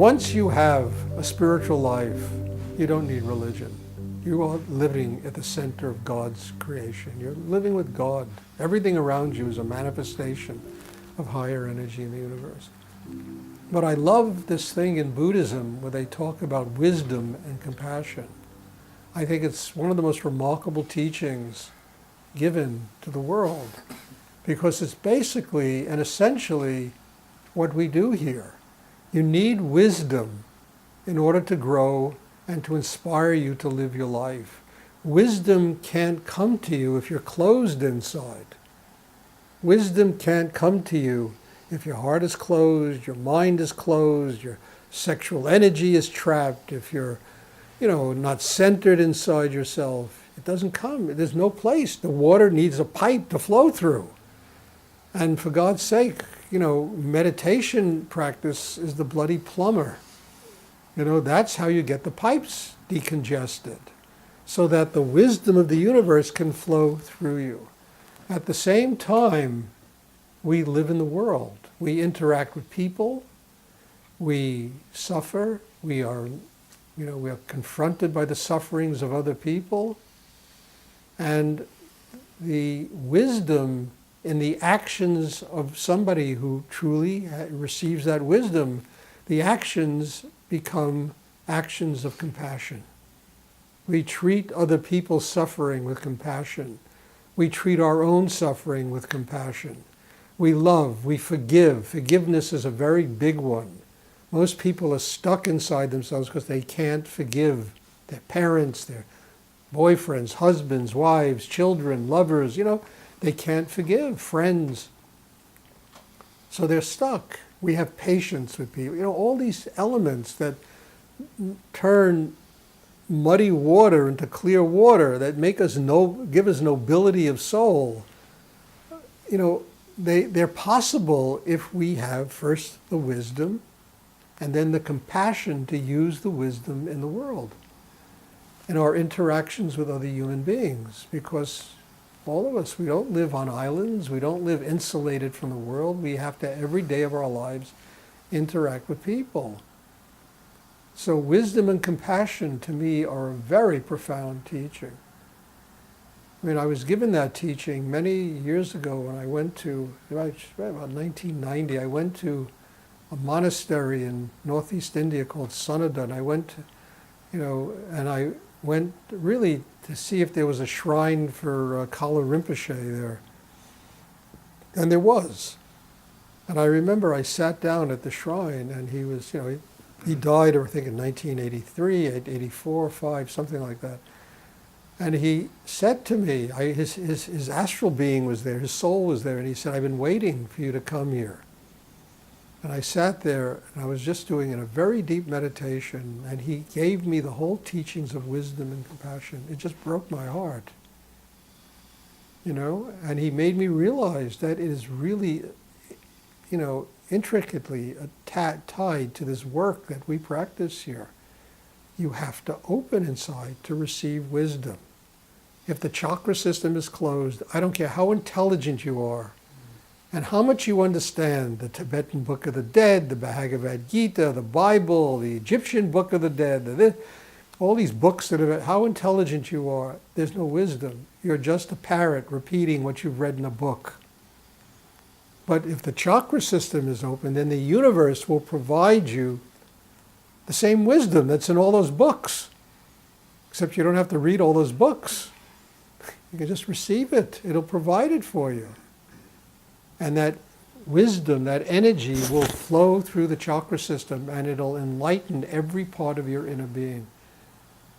Once you have a spiritual life, you don't need religion. You are living at the center of God's creation. You're living with God. Everything around you is a manifestation of higher energy in the universe. But I love this thing in Buddhism where they talk about wisdom and compassion. I think it's one of the most remarkable teachings given to the world, because it's basically and essentially what we do here. You need wisdom in order to grow and to inspire you to live your life. Wisdom can't come to you if you're closed inside. Wisdom can't come to you if your heart is closed, your mind is closed, your sexual energy is trapped, if you're, not centered inside yourself. It doesn't come. There's no place. The water needs a pipe to flow through. And for God's sake, meditation practice is the bloody plumber. That's how you get the pipes decongested, so that the wisdom of the universe can flow through you. At the same time, we live in the world. We interact with people. We suffer. We are confronted by the sufferings of other people. And the wisdom in the actions of somebody who truly receives that wisdom, the actions become actions of compassion. We treat other people's suffering with compassion. We treat our own suffering with compassion. We love, we forgive. Forgiveness is a very big one. Most people are stuck inside themselves because they can't forgive their parents, their boyfriends, husbands, wives, children, lovers, they can't forgive, friends. So they're stuck. We have patience with people. All these elements that turn muddy water into clear water, that make us give us nobility of soul. They're possible if we have first the wisdom and then the compassion to use the wisdom in the world, in our interactions with other human beings. Because all of us, we don't live on islands, we don't live insulated from the world. We have to, every day of our lives, interact with people. So wisdom and compassion, to me, are a very profound teaching. I was given that teaching many years ago when I went to, about 1990, I went to a monastery in northeast India called Sanada, and I went, and I went really to see if there was a shrine for Kala Rinpoche there. And there was. And I remember I sat down at the shrine, and he was, he died, I think, in 1983, 84, 5, something like that. And he said to me, his astral being was there, his soul was there, and he said, "I've been waiting for you to come here." And I sat there, and I was just doing a very deep meditation, and he gave me the whole teachings of wisdom and compassion. It just broke my heart, and he made me realize that it is really, intricately tied to this work that we practice here. You have to open inside to receive wisdom. If the chakra system is closed, I don't care how intelligent you are, and how much you understand the Tibetan Book of the Dead, the Bhagavad Gita, the Bible, the Egyptian Book of the Dead, all these books that are, how intelligent you are, there's no wisdom. You're just a parrot repeating what you've read in a book. But if the chakra system is open, then the universe will provide you the same wisdom that's in all those books. Except you don't have to read all those books. You can just receive it. It'll provide it for you. And that wisdom, that energy will flow through the chakra system, and it'll enlighten every part of your inner being.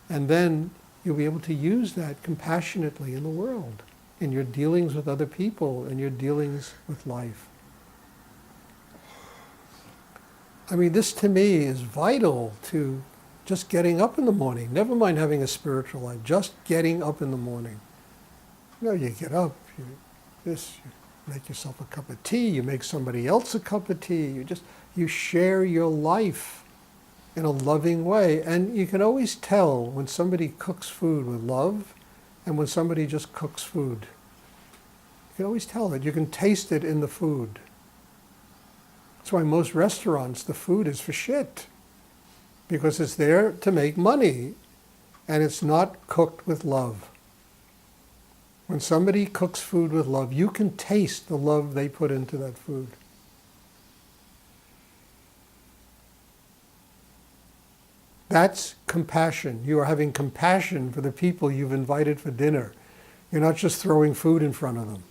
And then you'll be able to use that compassionately in the world, in your dealings with other people, in your dealings with life. This to me is vital to just getting up in the morning. Never mind having a spiritual life, just getting up in the morning. You get up, you make yourself a cup of tea, you make somebody else a cup of tea, you share your life in a loving way. And you can always tell when somebody cooks food with love and when somebody just cooks food. You can always tell it. You can taste it in the food. That's why most restaurants, the food is for shit. because it's there to make money, and it's not cooked with love. When somebody cooks food with love, you can taste the love they put into that food. That's compassion. You are having compassion for the people you've invited for dinner. You're not just throwing food in front of them.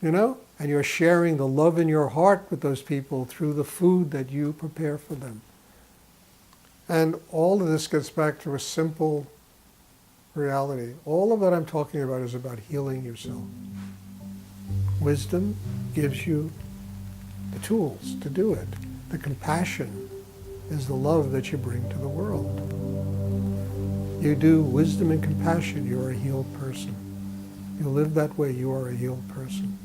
You know? And you're sharing the love in your heart with those people through the food that you prepare for them. And all of this gets back to a simple reality. All of what I'm talking about is about healing yourself. Wisdom gives you the tools to do it. The compassion is the love that you bring to the world. You do wisdom and compassion, you are a healed person. You live that way, you are a healed person.